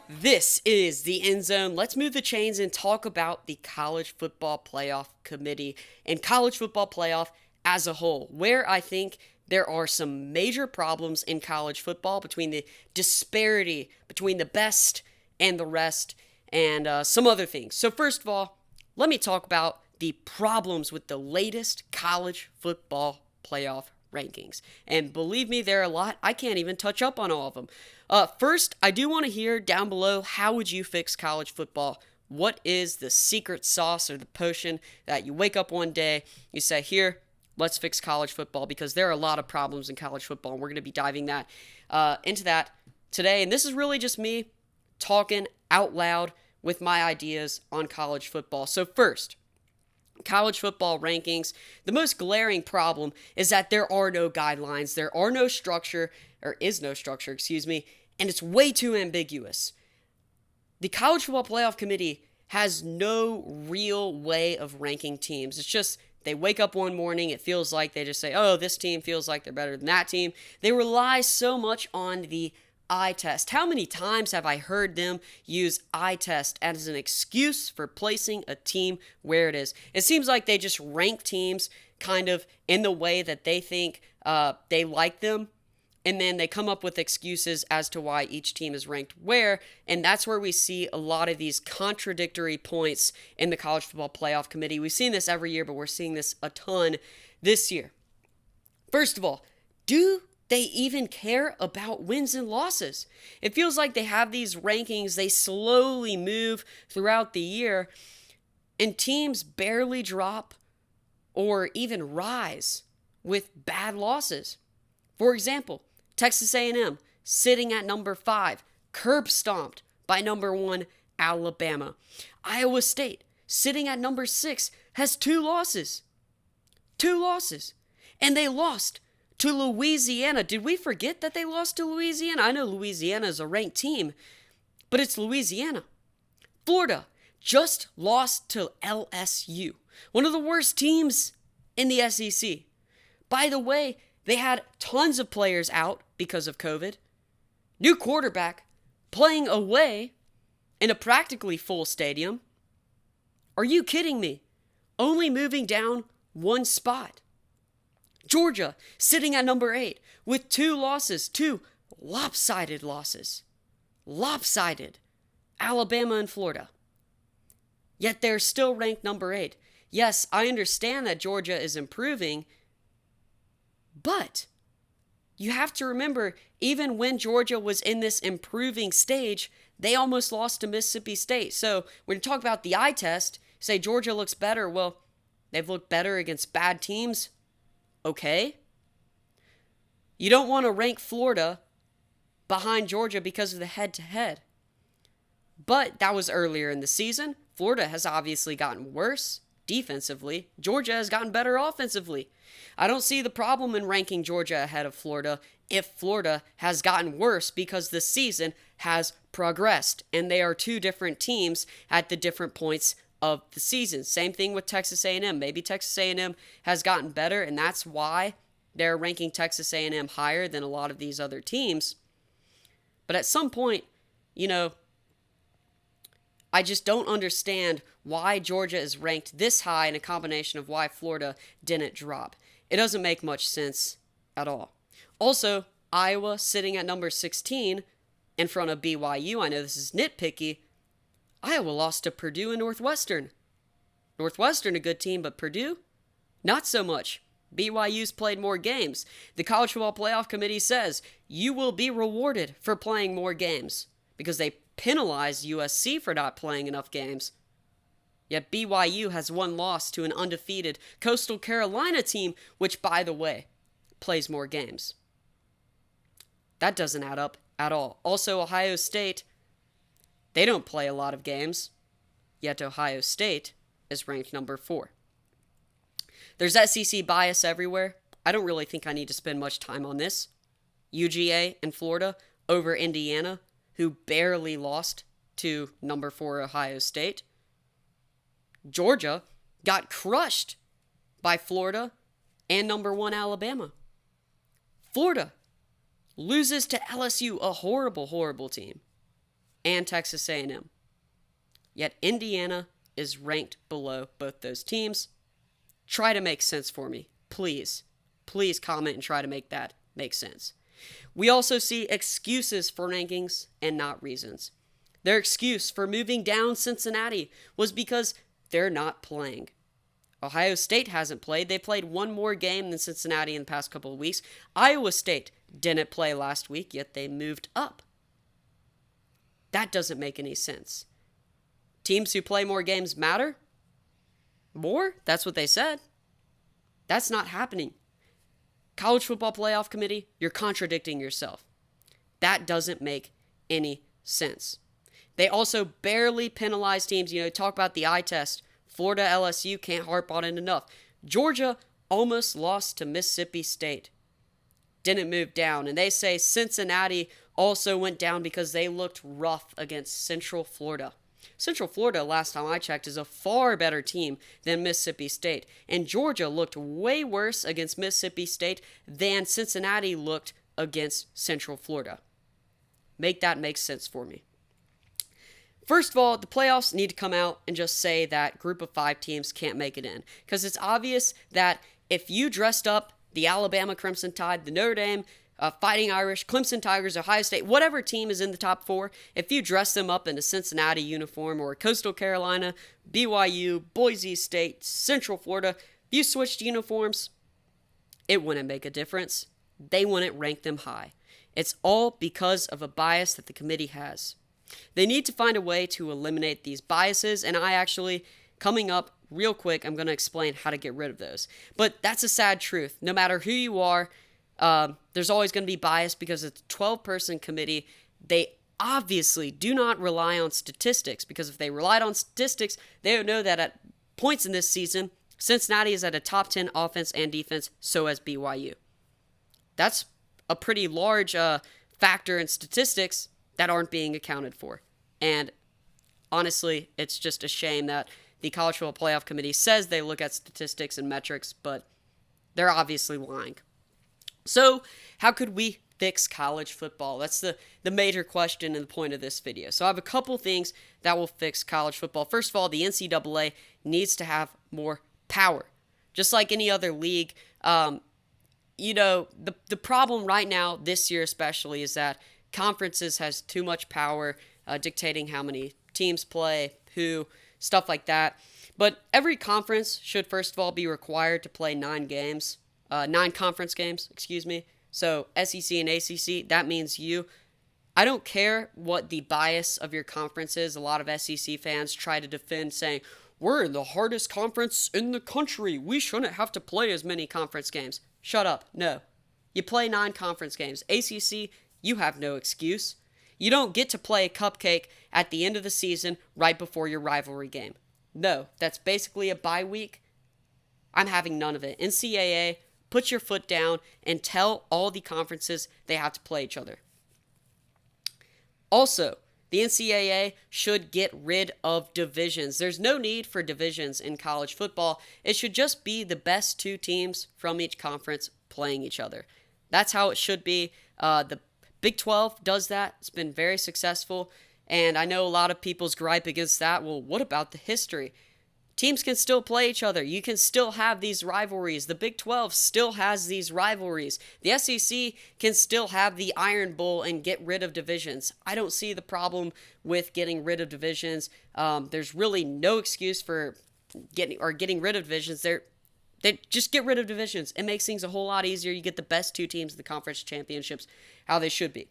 This is the EndZone. Let's move the chains and talk about the College Football Playoff Committee and College Football Playoff as a whole, where I think there are some major problems in college football between the disparity between the best and the rest and some other things. So first of all, let me talk about the problems with the latest college football playoff rankings. And believe me, there are a lot. I can't even touch up on all of them. First, I do want to hear down below, how would you fix college football? What is the secret sauce or the potion that you wake up one day, you say, here, let's fix college football? Because there are a lot of problems in college football, and we're going to be diving into that today. And this is really just me talking out loud with my ideas on college football. So first, college football rankings, the most glaring problem is that there are no guidelines, there are no structure, or is no structure, excuse me, and it's way too ambiguous. The College Football Playoff Committee has no real way of ranking teams. It's just they wake up one morning, it feels like they just say, oh, this team feels like they're better than that team. They rely so much on the eye test. How many times have I heard them use eye test as an excuse for placing a team where it is? It seems like they just rank teams kind of in the way that they think they like them, and then they come up with excuses as to why each team is ranked where, and that's where we see a lot of these contradictory points in the College Football Playoff Committee. We've seen this every year, but we're seeing this a ton this year. First of all, do they even care about wins and losses? It feels like they have these rankings, they slowly move throughout the year, and teams barely drop or even rise with bad losses. For example, Texas A&M sitting at number 5, curb stomped by number 1 Alabama. Iowa State sitting at number 6 has 2 losses. 2 losses. And they lost to Louisiana. Did we forget that they lost to Louisiana? I know Louisiana is a ranked team, but it's Louisiana. Florida just lost to LSU, one of the worst teams in the SEC. By the way, they had tons of players out because of COVID. New quarterback playing away in a practically full stadium. Are you kidding me? Only moving down one spot. Georgia sitting at number 8 with 2 losses, 2 lopsided losses. Lopsided. Alabama and Florida. Yet they're still ranked number 8. Yes, I understand that Georgia is improving, but you have to remember, even when Georgia was in this improving stage, they almost lost to Mississippi State. So when you talk about the eye test, say Georgia looks better. Well, they've looked better against bad teams. Okay. You don't want to rank Florida behind Georgia because of the head-to-head. But that was earlier in the season. Florida has obviously gotten worse defensively. Georgia has gotten better offensively. I don't see the problem in ranking Georgia ahead of Florida if Florida has gotten worse because the season has progressed and they are 2 different teams at the different points of the season. Same thing with Texas A&M. Maybe Texas A&M has gotten better, and that's why they're ranking Texas A&M higher than a lot of these other teams. But at some point, I just don't understand why Georgia is ranked this high in a combination of why Florida didn't drop. It doesn't make much sense at all. Also, Iowa sitting at number 16 in front of BYU. I know this is nitpicky. Iowa lost to Purdue and Northwestern. Northwestern, a good team, but Purdue, not so much. BYU's played more games. The College Football Playoff Committee says you will be rewarded for playing more games because they penalized USC for not playing enough games. Yet BYU has 1 loss to an undefeated Coastal Carolina team, which, by the way, plays more games. That doesn't add up at all. Also, Ohio State, they don't play a lot of games, yet Ohio State is ranked number 4. There's SEC bias everywhere. I don't really think I need to spend much time on this. UGA and Florida over Indiana, who barely lost to number 4 Ohio State. Georgia got crushed by Florida and number 1 Alabama. Florida loses to LSU, a horrible, horrible team, and Texas A&M. Yet Indiana is ranked below both those teams. Try to make sense for me. Please. Please comment and try to make that make sense. We also see excuses for rankings and not reasons. Their excuse for moving down Cincinnati was because they're not playing. Ohio State hasn't played. They played one more game than Cincinnati in the past couple of weeks. Iowa State didn't play last week, yet they moved up. That doesn't make any sense. Teams who play more games matter? More? That's what they said. That's not happening. College Football Playoff Committee, you're contradicting yourself. That doesn't make any sense. They also barely penalize teams. Talk about the eye test. Florida, LSU, can't harp on it enough. Georgia almost lost to Mississippi State. Didn't move down. And they say Cincinnati also went down because they looked rough against Central Florida. Central Florida, last time I checked, is a far better team than Mississippi State. And Georgia looked way worse against Mississippi State than Cincinnati looked against Central Florida. Make that make sense for me. First of all, the playoffs need to come out and just say that group of 5 teams can't make it in. Because it's obvious that if you dressed up the Alabama Crimson Tide, the Notre Dame Fighting Irish, Clemson Tigers, Ohio State, whatever team is in the top 4, if you dress them up in a Cincinnati uniform or Coastal Carolina, BYU, Boise State, Central Florida, if you switched uniforms, it wouldn't make a difference. They wouldn't rank them high. It's all because of a bias that the committee has. They need to find a way to eliminate these biases, and coming up real quick, I'm going to explain how to get rid of those. But that's a sad truth. No matter who you are, there's always going to be bias because it's a 12-person committee. They obviously do not rely on statistics, because if they relied on statistics, they would know that at points in this season, Cincinnati is at a top 10 offense and defense, so as BYU. That's a pretty large factor in statistics that aren't being accounted for. And honestly, it's just a shame that the College Football Playoff Committee says they look at statistics and metrics, but they're obviously lying. So, how could we fix college football? That's the major question and the point of this video. So I have a couple things that will fix college football. First of all, the NCAA needs to have more power. Just like any other league, the problem right now, this year especially, is that conferences has too much power dictating how many teams play, who, stuff like that. But every conference should first of all be required to play 9 conference games, So SEC and ACC, that means I don't care what the bias of your conference is. A lot of SEC fans try to defend saying, we're in the hardest conference in the country. We shouldn't have to play as many conference games. Shut up. No. You play 9 conference games. ACC, you have no excuse. You don't get to play a cupcake at the end of the season right before your rivalry game. No, that's basically a bye week. I'm having none of it. NCAA, put your foot down and tell all the conferences they have to play each other. Also, the NCAA should get rid of divisions. There's no need for divisions in college football. It should just be the best 2 teams from each conference playing each other. That's how it should be. The Big 12 does that. It's been very successful. And I know a lot of people's gripe against that. Well, what about the history? Teams can still play each other. You can still have these rivalries. The Big 12 still has these rivalries. The SEC can still have the Iron Bowl and get rid of divisions. I don't see the problem with getting rid of divisions. There's really no excuse for getting rid of divisions. They just get rid of divisions. It makes things a whole lot easier. You get the best 2 teams in the conference championships, how they should be.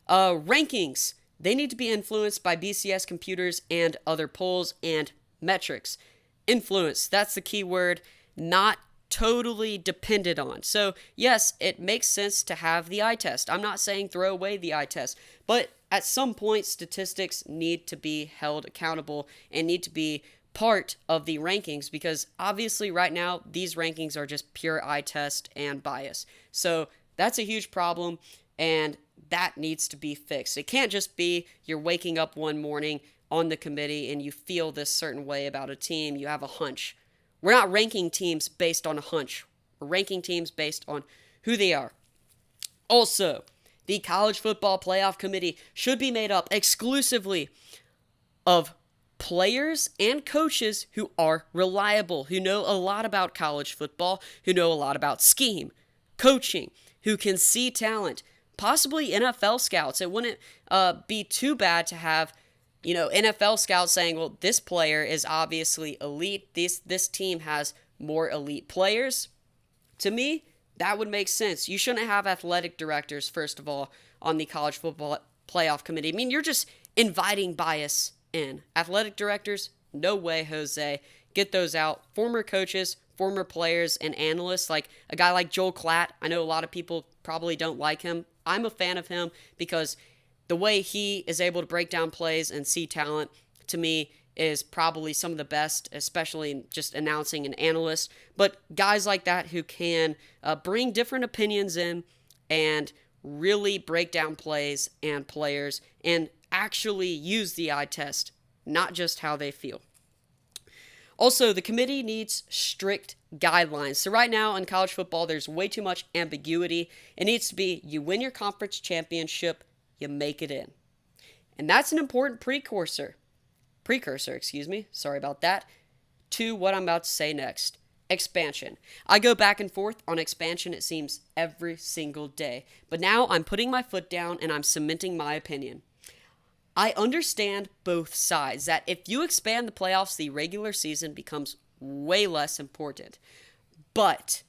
Rankings. They need to be influenced by BCS computers and other polls and metrics. Influence, that's the key word, not totally dependent on. So, yes, it makes sense to have the eye test. I'm not saying throw away the eye test, but at some point, statistics need to be held accountable and need to be part of the rankings, because obviously right now, these rankings are just pure eye test and bias. So, that's a huge problem, and that needs to be fixed. It can't just be you're waking up one morning on the committee and you feel this certain way about a team, you have a hunch. We're not ranking teams based on a hunch. We're ranking teams based on who they are. Also, the College Football Playoff Committee should be made up exclusively of players and coaches who are reliable, who know a lot about college football, who know a lot about scheme, coaching, who can see talent, possibly NFL scouts. It wouldn't be too bad to have, NFL scouts saying, well, this player is obviously elite. This team has more elite players. To me, that would make sense. You shouldn't have athletic directors, first of all, on the College Football Playoff Committee. I mean, you're just inviting bias in. Athletic directors, no way, Jose. Get those out. Former coaches, former players, and analysts, like a guy like Joel Klatt. I know a lot of people probably don't like him. I'm a fan of him because the way he is able to break down plays and see talent, to me, is probably some of the best, especially in just announcing an analyst. But guys like that who can bring different opinions in and really break down plays and players and actually use the eye test, not just how they feel. Also, the committee needs strict guidelines. So right now in college football, there's way too much ambiguity. It needs to be, you win your conference championship, you make it in. And that's an important precursor, sorry about that, to what I'm about to say next. Expansion. I go back and forth on expansion, it seems, every single day. But now I'm putting my foot down and I'm cementing my opinion. I understand both sides, that if you expand the playoffs, the regular season becomes way less important. But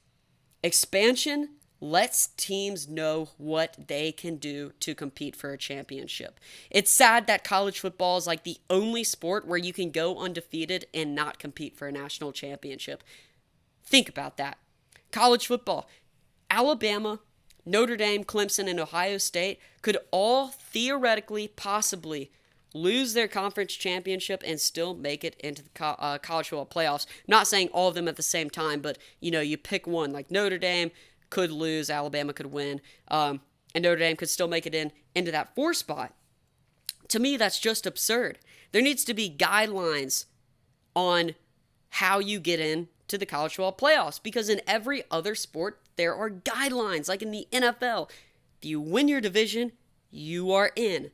expansion lets teams know what they can do to compete for a championship. It's sad that college football is like the only sport where you can go undefeated and not compete for a national championship. Think about that. College football, Alabama, Notre Dame, Clemson, and Ohio State could all theoretically, possibly lose their conference championship and still make it into the college football playoffs. Not saying all of them at the same time, but you pick one. Like Notre Dame could lose, Alabama could win, and Notre Dame could still make it into that 4 spot. To me, that's just absurd. There needs to be guidelines on how you get in to the college football playoffs, because in every other sport, there are guidelines, like in the NFL. If you win your division, you are in.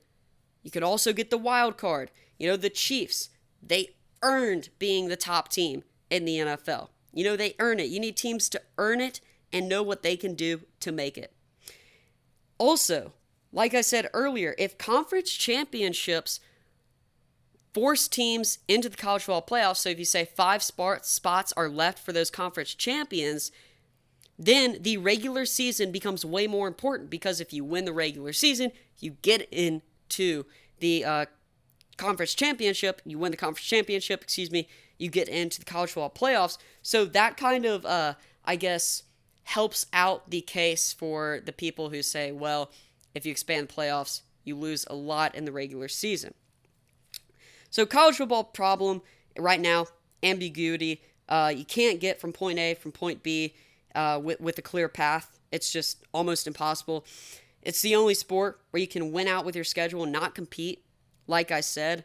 You could also get the wild card. The Chiefs, they earned being the top team in the NFL. They earn it. You need teams to earn it and know what they can do to make it. Also, like I said earlier, if conference championships force teams into the college football playoffs, so if you say 5 spots are left for those conference champions, then the regular season becomes way more important, because if you win the regular season, you get into the conference championship, you win the conference championship, you get into the college football playoffs. So that kind of, helps out the case for the people who say, well, if you expand the playoffs, you lose a lot in the regular season. So college football problem right now, ambiguity. You can't get from point A from point B with a clear path. It's just almost impossible. It's the only sport where you can win out with your schedule and not compete, like I said.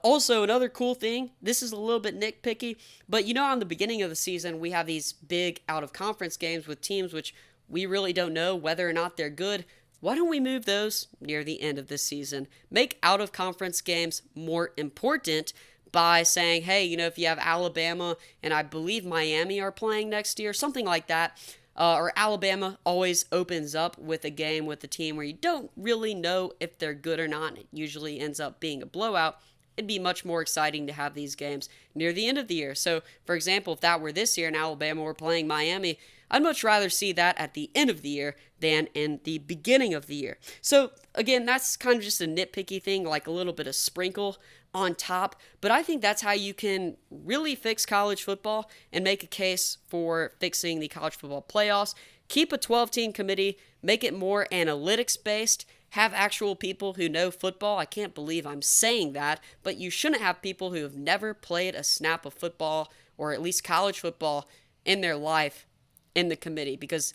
Also, another cool thing, this is a little bit nitpicky, but on the beginning of the season, we have these big out-of-conference games with teams which we really don't know whether or not they're good. Why don't we move those near the end of the season? Make out-of-conference games more important by saying, hey, if you have Alabama and I believe Miami are playing next year, something like that, or Alabama always opens up with a game with a team where you don't really know if they're good or not. It usually ends up being a blowout. It'd be much more exciting to have these games near the end of the year. So, for example, if that were this year and Alabama were playing Miami, I'd much rather see that at the end of the year than in the beginning of the year. So, again, that's kind of just a nitpicky thing, like a little bit of sprinkle on top. But I think that's how you can really fix college football and make a case for fixing the college football playoffs. Keep a 12-team committee, make it more analytics-based, have actual people who know football. I can't believe I'm saying that, but you shouldn't have people who have never played a snap of football, or at least college football, in their life in the committee, because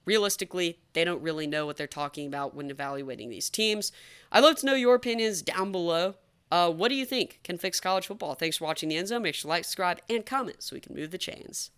realistically, they don't really know what they're talking about when evaluating these teams. I'd love to know your opinions down below. What do you think can fix college football? Thanks for watching the End Zone. Make sure to like, subscribe, and comment so we can move the chains.